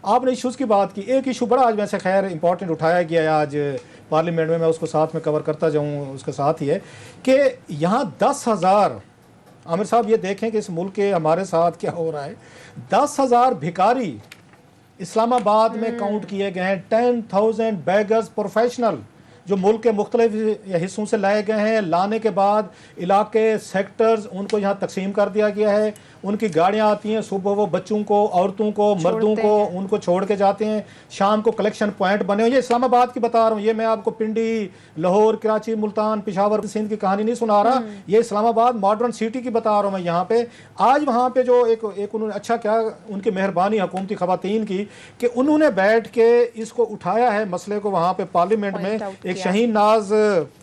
आपने इशूज़ की बात की, एक इशू बड़ा आज वैसे खैर इंपॉर्टेंट उठाया गया है आज पार्लियामेंट में, मैं उसको साथ में कवर करता जाऊँ उसके साथ ही है कि यहाँ 10,000, आमिर साहब ये देखें कि इस मुल्क के हमारे साथ क्या हो रहा है, 10,000 भिखारी इस्लामाबाद में काउंट किए गए हैं, 10,000 बेगर्स प्रोफेशनल जो मुल्क के मुख्तलिफ हिस्सों से लाए गए हैं। लाने के बाद इलाके सेक्टर्स उनको यहाँ तकसीम कर दिया गया है, उनकी गाड़ियाँ आती हैं, सुबह वो बच्चों को, औरतों को, मर्दों को उनको छोड़ के जाते हैं, शाम को कलेक्शन पॉइंट बने हुए। ये इस्लामाबाद की बता रहा हूँ, ये मैं आपको पिंडी, लाहौर, कराची, मुल्तान, पेशावर, सिंध की कहानी नहीं सुना रहा, ये इस्लामाबाद मॉडर्न सिटी की बता रहा हूँ मैं। यहाँ पे आज वहाँ पे जो एक उन्होंने अच्छा क्या उनकी मेहरबानी हुकूमती खवातीन की कि उन्होंने बैठ के इसको उठाया है मसले को वहाँ पे पार्लियामेंट में। एक शहीन नाज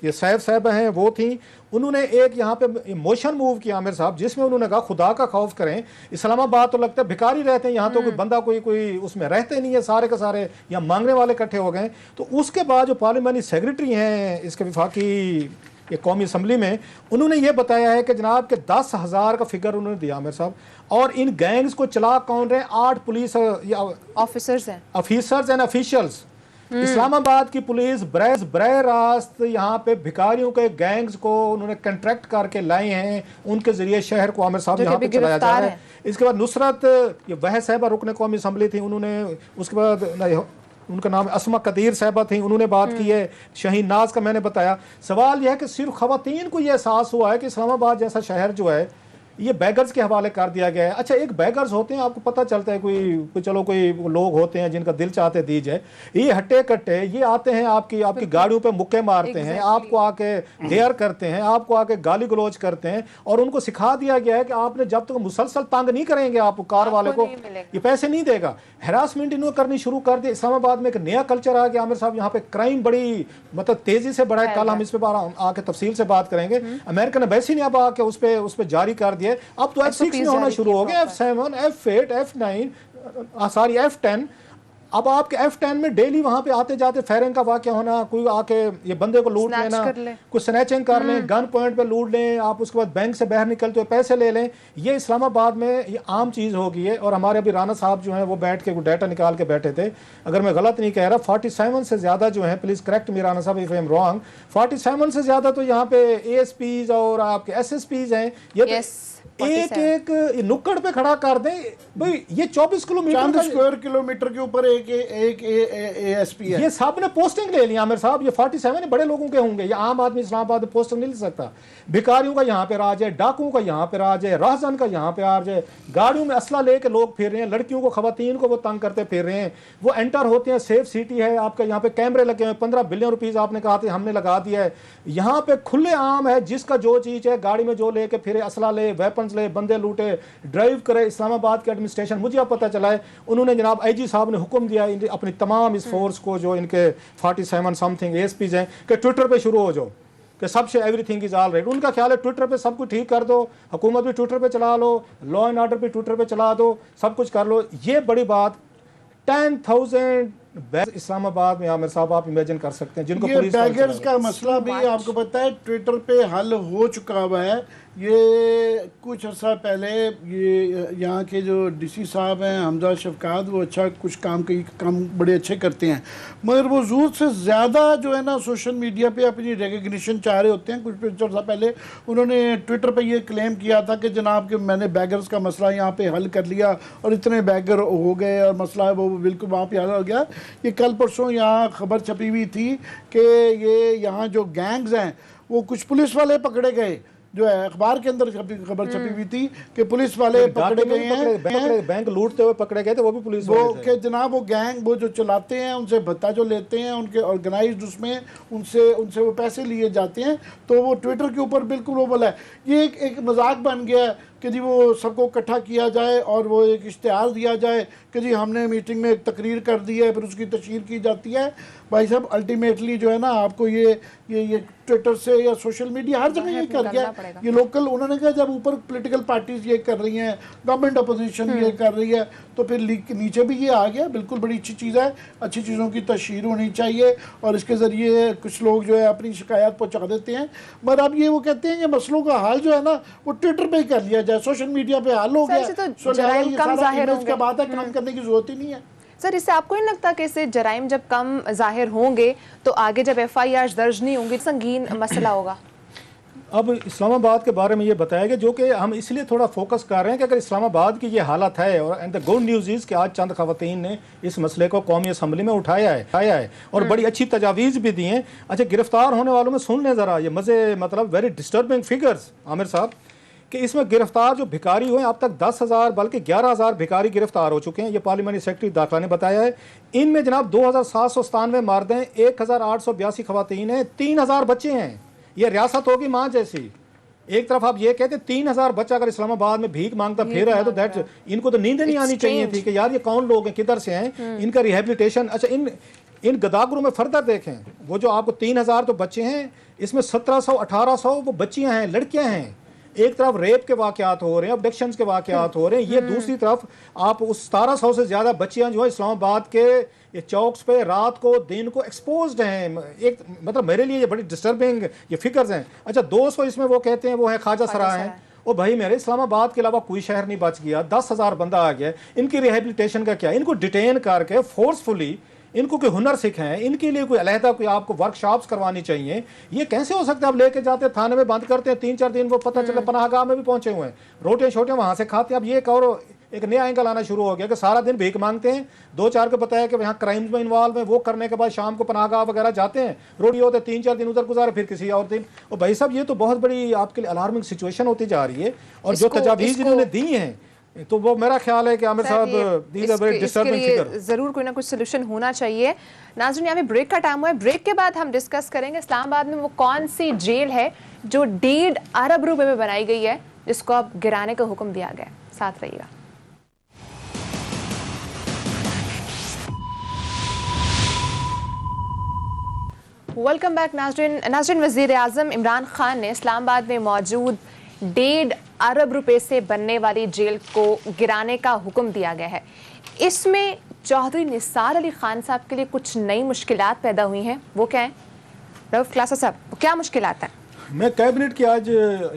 ये सैफ साहब हैं वो थी, उन्होंने एक यहाँ पे मोशन मूव किया आमिर साहब, जिसमें उन्होंने कहा खुदा का खौफ करें, इस्लामाबाद तो लगता है भिखारी रहते हैं यहाँ, तो कोई बंदा कोई उसमें रहते नहीं है, सारे के सारे यहाँ मांगने वाले इकट्ठे हो गए। तो उसके बाद जो पार्लियामानी सेक्रेटरी हैं इसके विफाकी ये कौमी असम्बली में, उन्होंने ये बताया है कि जनाब के 10,000 का फिगर उन्होंने दिया आमिर साहब, और इन गैंग्स को चला कौन रहे, 8 police officers and officials. Islamabad की पुलिस बरह रास्त यहाँ पे भिखारियों के गैंग्स को उन्होंने कंट्रैक्ट करके लाए हैं, उनके जरिए शहर को आमिर साहब यहाँ पे चलाया जा रहा है। इसके बाद नुसरत ये वह साहबा रुकने कौमी असम्बली थी, उन्होंने उसके बाद उनका नाम असमा कदीर साहबा थी, उन्होंने बात की है। शहीन नाज का मैंने बताया। सवाल यह है कि सिर्फ खवातीन को यह एहसास हुआ है कि इस्लामाबाद जैसा शहर जो है ये बैगर्स के हवाले कर दिया गया है। अच्छा, एक बैगर्स होते हैं, आपको पता चलता है कोई चलो कोई लोग होते हैं जिनका दिल चाहते दी जाए, ये हट्टे कट्टे ये आते हैं आपकी गाड़ियों पे मुक्के मारते हैं, आपको आके डेयर करते हैं, आपको आके गाली गलौज करते हैं, और उनको सिखा दिया गया है कि आपने जब तक मुसलसल तंग नहीं करेंगे आप कार वाले को ये पैसे नहीं देगा। हैरासमेंट इन्होंने करनी शुरू कर दी। इस्लामाबाद में एक नया कल्चर आ गया आमिर साहब, यहाँ पे क्राइम बड़ी मतलब तेजी से बढ़ा है। कल हम इस पे आके तफसील से बात करेंगे। अमेरिका ने वैसे नहीं अब आके उस पर जारी कर दिया, अब तो F6 में होना शुरू हो गया, F7, F8, F9, sorry F10। अब आपके F10 में डेली वहां पे आते जाते फायरिंग का वाकया होना, कोई आके ये बंदे को लूट लेना, कुछ स्नैचिंग कर लें, गन पॉइंट पे लूट लें, आप उसके बाद बैंक से बाहर निकलते हुए पैसे ले लें, ये इस्लामाबाद में ये आम चीज़ हो गई है। और हमारे अभी राना साहब जो हैं वो बैठ के डाटा निकाल के बैठे थे, अगर मैं गलत नहीं कह रहा 47 से ज़्यादा जो है, प्लीज़ करेक्ट मी राना साहब इफ आई एम रॉन्ग, 47 से ज़्यादा तो यहाँ पे ASPs और आपके SSPs हैं। ये एक नुक्कड़ पे खड़ा कर दें भाई, ये 24 किलोमीटर स्क्वायर किलोमीटर के ऊपर एक ASP है। ये सब ने पोस्टिंग ले लिया आमिर साहब, ये 47 बड़े लोगों के होंगे, ये आम आदमी इस्लामाबाद में पोस्टिंग नहीं ले सकता। भिखारियों का यहाँ पे राज है, डाकुओं का यहाँ पे राज है, राहजन का यहाँ पे राज है, गाड़ियों में असला लेके लोग फिर रहे हैं, लड़कियों को खवातीन को वो तंग करते फिर रहे हैं, वो एंटर होते हैं। सेफ सिटी है आपका, यहाँ पे कैमरे लगे हैं, 15 बिलियन रुपीज आपने कहा था हमने लगा दिया है। यहाँ पे खुले आम है, जिसका जो चीज है गाड़ी में जो लेके फिरे, असला ले, वेपन ले, बंदे लूटे, ड्राइव करे। इस्लामाबाद के एडमिनिस्ट्रेशन मुझे अब पता चला है, उन्होंने जनाब IG साहब ने हुक्म दिया अपनी तमाम इस फोर्स को जो इनके 47 समथिंग ASPs हैं कि ट्विटर पे शुरू हो जाओ कि सबसे एवरीथिंग इज ऑल राइट। उनका ख्याल है ट्विटर पे सब कुछ ठीक कर दो, हुकूमत भी ट्विटर पे चला लो, लॉ एंड ऑर्डर भी ट्विटर पे चला दो, सब कुछ कर लो। ये बड़ी बात 10,000 इस्लामाबाद में आमिर साहब आप इमेजिन कर सकते हैं जिनको पुलिस बैगर्स का मसला भी आपको पता है ट्विटर पे हल हो चुका हुआ है। ये कुछ अर्सा पहले ये यहाँ के जो DC साहब हैं हमजा शफकात, वो अच्छा कुछ काम बड़े अच्छे करते हैं, मगर वो ज़रूरत से ज़्यादा जो है ना सोशल मीडिया पे अपनी रिकग्निशन चाह रहे होते हैं। कुछ अर्सा पहले उन्होंने ट्विटर पे ये क्लेम किया था कि जनाब कि मैंने बैगर्स का मसला यहाँ पे हल कर लिया और इतने बैगर हो गए और मसला है वो बिल्कुल वहाँ पे हल हो गया। ये कल परसों यहाँ खबर छपी हुई थी कि ये यहाँ जो गैंग्स हैं वो कुछ पुलिस वाले पकड़े गए, जो है अखबार के अंदर खबर छपी हुई थी कि पुलिस वाले पकड़े गए हैं, बैंक लूटते हुए पकड़े गए थे, वो भी पुलिस वो के जनाब वो गैंग वो जो चलाते हैं उनसे भत्ता जो लेते हैं, उनके ऑर्गेनाइज्ड उसमें उनसे वो पैसे लिए जाते हैं। तो वो ट्विटर के ऊपर बिल्कुल वो बोला है, ये एक मजाक बन गया है कि जी वो सबको इकट्ठा किया जाए और वो एक इश्तिहार दिया जाए कि जी हमने मीटिंग में एक तकरीर कर दी है, फिर उसकी तशहीर की जाती है। भाई साहब अल्टीमेटली जो है ना आपको ये ट्विटर से या सोशल मीडिया हर जगह ये कर गया। ये लोकल उन्होंने कहा जब ऊपर पॉलिटिकल पार्टीज ये कर रही हैं, गवर्नमेंट अपोजिशन ये कर रही है, तो फिर नीचे भी ये आ गया। बिल्कुल बड़ी अच्छी चीज़ है, अच्छी चीज़ों की तशहीर होनी चाहिए और इसके ज़रिए कुछ लोग जो है अपनी शिकायत पहुँचा देते हैं। मगर अब ये वो कहते हैं कि मसलों का हल जो है ना वो ट्विटर पर ही कर लिया जाए, सोशल मीडिया पे हल हो गया, तो इसका बात है, काम करने की जरूरत ही नहीं है। सर, इससे आपको नहीं लगता कि इससे जराइम जब कम जाहिर होंगे तो आगे जब FIR दर्ज नहीं होंगी संगीन मसला होगा? अब इस्लामाबाद के बारे में ये बताया गया, जो कि हम इसलिए थोड़ा फोकस कर रहे हैं कि अगर इस्लामाबाद की ये हालत है, और and the good news is कि आज चंद खवातीन ने इस मसले को कौमी असम्बली में उठाया है और बड़ी अच्छी तजावीज़ भी दी हैं। अच्छा, गिरफ्तार होने वालों में सुन लें ज़रा ये मज़े, मतलब वेरी डिस्टर्बिंग फिगर्स आमिर साहब, कि इसमें गिरफ्तार जो भिखारी हुए अब तक 10,000 बल्कि 11,000 भिखारी गिरफ्तार हो चुके हैं। ये पार्लियामेंट्री सेक्रेटरी दाखिला ने बताया है। इनमें जनाब 2,797 मर्द हैं, 1,882 खवातीन हैं, 3,000 बच्चे हैं। ये रियासत होगी माँ जैसी। एक तरफ आप ये कहते 3,000 बच्चा अगर इस्लामाबाद में भीख मांगता फिर रहा है तो दैट, इनको तो नींद नहीं आनी चाहिए थी कि यार ये कौन लोग हैं, किधर से हैं, इनका रिहेबिलिटेशन। अच्छा, इन गदागरों में फर्दर देखें, वो जो आपको 3,000 तो बच्चे हैं, इसमें 1,700 1,800 वो बच्चियां हैं, लड़कियां हैं। एक तरफ रेप के वाकयात हो रहे हैं, अबडक्शन के वाकयात हो रहे हैं, ये दूसरी तरफ आप उस 1,700 से ज्यादा बच्चियां जो है इस्लामाबाद के ये चौक्स पे रात को दिन को एक्सपोज्ड हैं। एक मतलब मेरे लिए ये बड़ी डिस्टर्बिंग ये फिगर्स हैं। अच्छा, 200 इसमें वो कहते हैं वो है ख्वाजा सराय हैं। ओ भाई मेरे, इस्लामाबाद के अलावा कोई शहर नहीं बच गया, 10,000 बंदा आ गया। इनकी रिहेबिलिटेशन का क्या? इनको डिटेन करके फोर्सफुली इनको कोई हुनर सिखाएं, इनके लिए कोई अलहदा कोई आपको वर्कशॉप्स करवानी चाहिए। ये कैसे हो सकता है? आप लेके जाते हैं थाने में बंद करते हैं, 3-4 दिन वो पता चला पनाहगाह में भी पहुंचे हुए हैं, रोटियां छोटियां वहां से खाते हैं। अब ये एक और एक नया एंगल आना शुरू हो गया कि सारा दिन भीख मांगते हैं। 2-4 को बताया कि यहाँ क्राइम्स में इन्वॉल्व है, वो करने के बाद शाम को पनाहगाह वगैरह जाते हैं, रोटी होते 3-4 दिन उधर गुजारे, फिर किसी और दिन। और भाई साहब, ये तो बहुत बड़ी आपके लिए अलार्मिंग सिचुएशन होती जा रही है। और जो तजावीज़ इन्होंने दी हैं तो वो मेरा ख्याल है कि आमिर साहब जरूर कोई ना कुछ सोल्यूशन होना चाहिए। नाज़रीन, यहाँ पे ब्रेक का टाइम हुआ है। ब्रेक के बाद हम डिस्कस करेंगे इस्लामाबाद में वो कौन सी जेल है जो 1.5 अरब रुपए में बनाई गई है, जिसको अब गिराने का हुक्म दिया गया है। साथ रहिएगा। वेलकम बैक नाज़रीन, वज़ीर आज़म इमरान खान ने इस्लामाबाद में मौजूद 1.5 अरब रुपए से बनने वाली जेल को गिराने का हुक्म दिया गया है। इसमें चौधरी निसार अली खान साहब के लिए कुछ नई मुश्किलात पैदा हुई हैं। वो क्या है रऊफ क्लासा साहब, क्या मुश्किलात हैं? मैं कैबिनेट की आज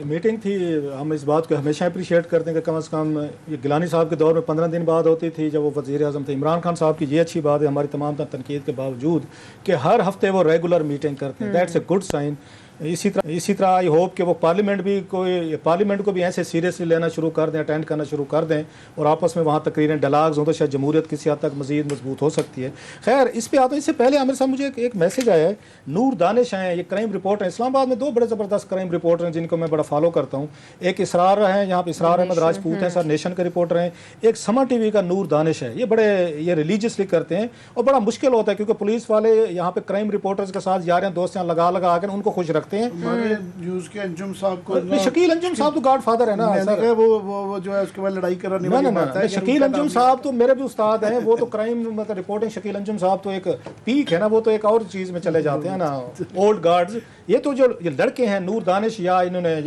मीटिंग थी। हम इस बात को हमेशा अप्रिशिएट करते हैं कि कम से कम ये गिलानी साहब के दौर में 15 दिन बाद होती थी जब वो वज़ीर आज़म थे। इमरान खान साहब की ये अच्छी बात है, हमारी तमाम तनकीद के बावजूद, कि हर हफ्ते वो रेगुलर मीटिंग करते हैं। That's a good sign. इसी तरह आई होप कि वो पार्लियामेंट को भी ऐसे सीरियसली लेना शुरू कर दें, अटेंड करना शुरू कर दें, और आपस में वहाँ तकरीरें डायलॉग्स हों तो शायद जमहूरियत किसी हद तक मज़ीद मजबूत हो सकती है। खैर, इस पर आता हूँ। इससे पहले आमिर साहब, मुझे एक मैसेज आया है। नूर दानिश हैं, ये क्राइम रिपोर्टर हैं। इस्लामाबाद में 2 बड़े ज़बरदस्त क्राइम रिपोर्टर हैं जिनको मैं बड़ा फॉलो करता हूँ। एक इसरार हैं, यहाँ पर इसरार अहमद राजपूत हैं, सर नेशन के रिपोर्टर हैं। एक समा TV का नूर दानिश है। ये रिलीजियसली करते हैं और बड़ा मुश्किल होता है क्योंकि पुलिस वाले यहाँ पे क्राइम रिपोर्टर्स के साथ यार दोस्त लगा कर उनको खुश रखते हैं। न्यूज़ के अंजुम साहब को, शकील अंजुम साहब तो गॉड फादर है ना सर। वो जो है उसके बाद लड़ाई करने वाली बात है। शकील अंजुम साहब तो मेरे भी उस्ताद हैं। वो तो क्राइम मतलब रिपोर्टिंग, शकील अंजुम साहब तो एक पीक है ना, वो तो एक और चीज में चले जाते हैं ना, ओल्ड गार्ड्स। ये तो जो ये लड़के हैं नूर दानिश या इन्होंने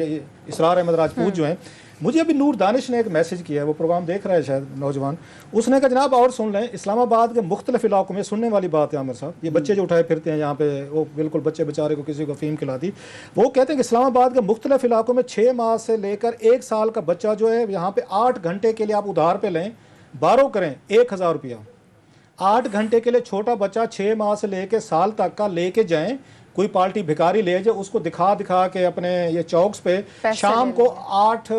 इसरार अहमद राजपूत जो हैं, मुझे अभी नूर दानिश ने एक मैसेज किया है, वो प्रोग्राम देख रहा है शायद नौजवान। उसने कहा जनाब और सुन लें, इस्लामाबाद के मुख्तलिफ इलाकों में सुनने वाली बात है आमिर साहब, ये बच्चे जो उठाए फिरते हैं यहाँ पे, वो बिल्कुल बच्चे बेचारे को किसी को फीम खिला दी। वो कहते हैं कि इस्लामाबाद के मुख्तलिफ इलाकों में 6 माह से लेकर 1 साल का बच्चा जो है यहाँ पे 8 घंटे के लिए आप उधार पे लें, बारो करें 1,000 रुपया। 8 घंटे के लिए छोटा बच्चा 6 माह से लेकर साल तक का लेके जाएं, कोई पार्टी भिखारी ले जाए, उसको दिखा के अपने ये चौक्स पे शाम को 8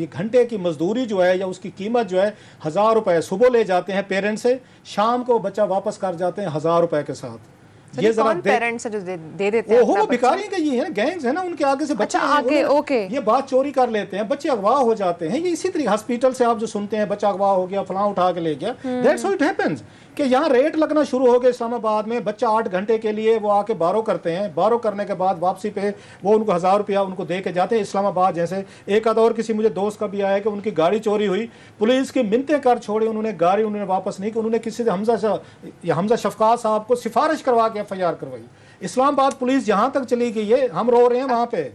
घंटे की मजदूरी जो है या उसकी कीमत जो है 1,000 रुपए सुबह ले जाते हैं पेरेंट्स से, शाम को बच्चा वापस कर जाते हैं 1,000 रुपए के साथ। ये जरा पेरेंट्स जो दे देते हैं, वो भिखारी का ये है ना, गैंग्स है ना, उनके आगे से बच्चे आगे ओके ये बात चोरी कर लेते हैं, बच्चे अगवा हो जाते हैं। ये इसी तरीके हॉस्पिटल से आप जो सुनते हैं बच्चा अगवा हो गया, फलां उठा के ले गया, दैट्स हाउ इट हैपेंस। कि यहाँ रेट लगना शुरू हो गया इस्लामाबाद में। बच्चा 8 घंटे के लिए वो आके बारो करते हैं, बारो करने के बाद वापसी पे वो उनको 1,000 रुपया उनको दे के जाते हैं। इस्लामाबाद जैसे एक आध और किसी मुझे दोस्त का भी आया कि उनकी गाड़ी चोरी हुई, पुलिस की मिन्नतें कर छोड़ी, उन्होंने गाड़ी उन्होंने वापस नहीं की, उन्होंने किसी से हमजा शफकात साहब को सिफारिश करवा के FIR करवाई। इस्लामाबाद पुलिस यहाँ तक चली गई है, हम रो रहे हैं वहाँ पे।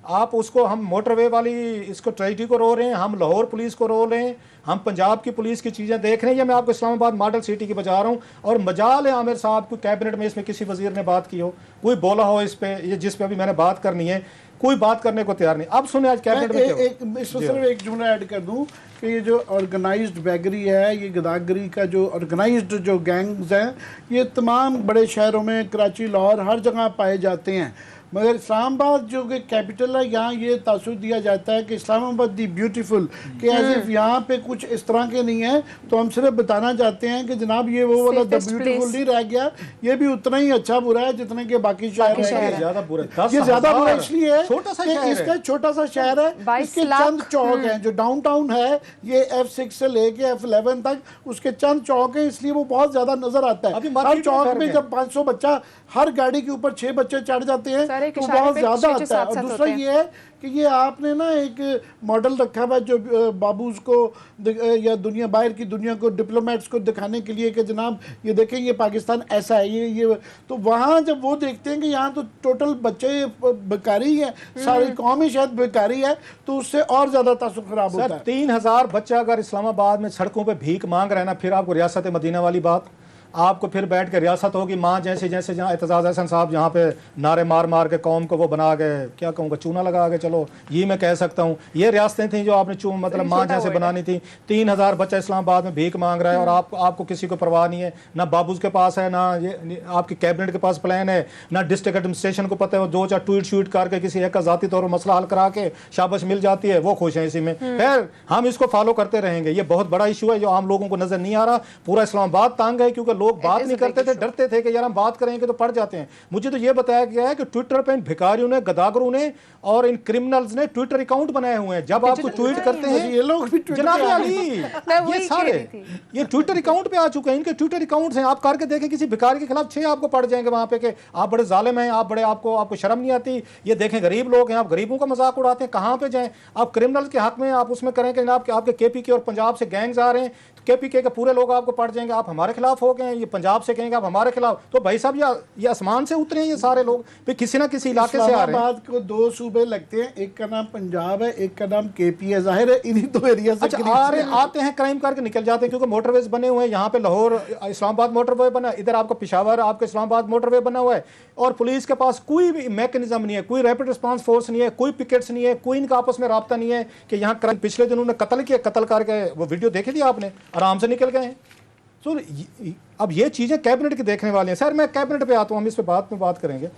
आप उसको, हम मोटरवे वाली इसको ट्रेजिडी को रो रहे हैं, हम लाहौर पुलिस को रो रहे हैं, हम पंजाब की पुलिस की चीज़ें देख रहे हैं। ये मैं आपको इस्लामाबाद मॉडल सिटी की बजा रहा हूँ। और मजाल है आमिर साहब, कोई कैबिनेट में इसमें किसी वजीर ने बात की हो, कोई बोला हो इस पे, ये जिस पे अभी मैंने बात करनी है, कोई बात करने को तैयार नहीं। अब सुने आज कैबिनेट में क्या हुआ? इसमें सिर्फ एक जुमला ऐड कर दूं कि ये जो ऑर्गेनाइज्ड बैगरी है, ये गदागरी का जो ऑर्गेनाइज्ड जो गैंग्स हैं, ये तमाम बड़े शहरों में, कराची, लाहौर, हर जगह पाए जाते हैं। मगर इस्लामाबाद जो कि कैपिटल है, यहाँ ये तासुर दिया जाता है कि इस्लामाबाद दी ब्यूटीफुल, कि एज इफ यहाँ पे कुछ इस तरह के नहीं है। तो हम सिर्फ बताना चाहते हैं कि जनाब ये वो वाला द ब्यूटीफुल नहीं रह गया, ये भी उतना ही अच्छा बुरा है जितने के बाकी शहर ये ज्यादा बुरा है। ये ज्यादा बुरा इसलिए है छोटा सा कि शहर इसका है। छोटा सा शहर है, 22 इसके लाख। चंद चौक हैं। जो डाउनटाउन है ये F6 से लेके F11 तक उसके चंद चौक हैं, इसलिए वो बहुत ज्यादा नजर आता अभी है। मार्केट हर में चौक फर्क में है। जब 500 बच्चा, हर गाड़ी के ऊपर 6 बच्चे चढ़ जाते हैं सारे के तो इशारे बहुत पे ज्यादा 6 आता है। और साथ दूसरा होते हैं। ये है कि ये आपने ना एक मॉडल रखा हुआ है जो बाबूज को या दुनिया, बाहर की दुनिया को, डिप्लोमेट्स को दिखाने के लिए कि जनाब ये देखें ये पाकिस्तान ऐसा है, ये तो वहाँ जब वो देखते हैं कि यहाँ तो टोटल बच्चे बेकारी है, सारी कौम ही शायद बेकारी है, तो उससे और ज्यादा तासुर खराब होता सर है। 3000 बच्चा अगर इस्लामाबाद में सड़कों पे भीख मांग रहे हैं ना, फिर आपको रियासत मदीना वाली बात, आपको फिर बैठ के रियासत होगी माँ जैसे जैसे जहाँ एतजाज़ हसन साहब जहाँ पे नारे मार मार के कौम को वो बना गए, क्या कहूँगा, चूना लगा के, चलो ये मैं कह सकता हूँ, ये रियासतें थी जो आपने मतलब माँ जैसे बनानी थी। 3000 बच्चा इस्लामाबाद में भीख मांग रहा है और आपको किसी को परवाह नहीं है, ना बाबूज के पास है, ना ये आपकी कैबिनेट के पास प्लान है, ना डिस्ट्रिक्ट एडमिनिस्ट्रेशन को पता है। वो 2-4 ट्वीट शूट करके किसी एक का ज़ाती तौर पर मसला हल करा के शाबाश मिल जाती है, वो खुश हैं इसी में। खैर हम इसको फॉलो करते रहेंगे। ये बहुत बड़ा इशू है जो आम लोगों को नजर नहीं आ रहा। पूरा इस्लामाबाद तंग है क्योंकि लोग बात नहीं करते थे, डरते थे कि यार हम बात करेंगे तो पड़ जाते हैं। मुझे तो ये बताया गया है कि ट्विटर पे इन भिखारियों ने, गदागरों ने और इन क्रिमिनल्स ने ट्विटर अकाउंट बनाए हुए हैं। जब आपको ट्वीट करते हैं ये लोग भी ट्विटर जनाब पे आ अली, वही ये कह सारे रही थी। ये ट्विटर अकाउंट पे आ चुके हैं, इनके ट्विटर अकाउंट्स हैं। आप करके देखें किसी भिखारी के खिलाफ 6 आपको पड़ जाएंगे वहां पे कि आप बड़े जालिम हैं, आप बड़े, आपको शर्म नहीं आती। ये देखें गरीब लोग हैं, आप गरीबों का मजाक उड़ाते हैं। कहां पे जाएं आप? क्रिमिनल्स के हक में आप उसमें करें कि आपके KPK और पंजाब से गैंग्स आ रहे हैं, KPK के पूरे लोग आपको पड़ जाएंगे, आप हमारे खिलाफ हो गए। ये पंजाब से कहेंगे आप हमारे खिलाफ, तो भाई साहब ये आसमान से उतरे हैं ये सारे लोग, फिर किसी ना किसी इलाके से आ रहे हैं। इस्लामाबाद को 2 सूबे लगते हैं, एक का नाम पंजाब है, एक का नाम KP है। जाहिर है इन्हीं 2 एरिया से अच्छा आते हैं, क्राइम करके निकल जाते हैं क्योंकि मोटरवेज बने हुए हैं। यहाँ पे लाहौर इस्लामाबाद मोटरवे बना, इधर आपका पेशावर आपका इस्लामाबाद मोटरवे बना हुआ है, और पुलिस के पास कोई भी मैकेनिज्म नहीं है, कोई रैपिड रिस्पांस फोर्स नहीं है, कोई पिकेट्स नहीं है, कोई इनका आपस में राब्ता नहीं है कि यहाँ पिछले दिनों ने कत्ल किया, कत्ल करके वो वीडियो देखे थी आपने, आराम से निकल गए हैं। तो अब ये चीज़ें कैबिनेट की देखने वाली हैं। सर मैं कैबिनेट पे आता हूँ, हम इस पे बात करेंगे।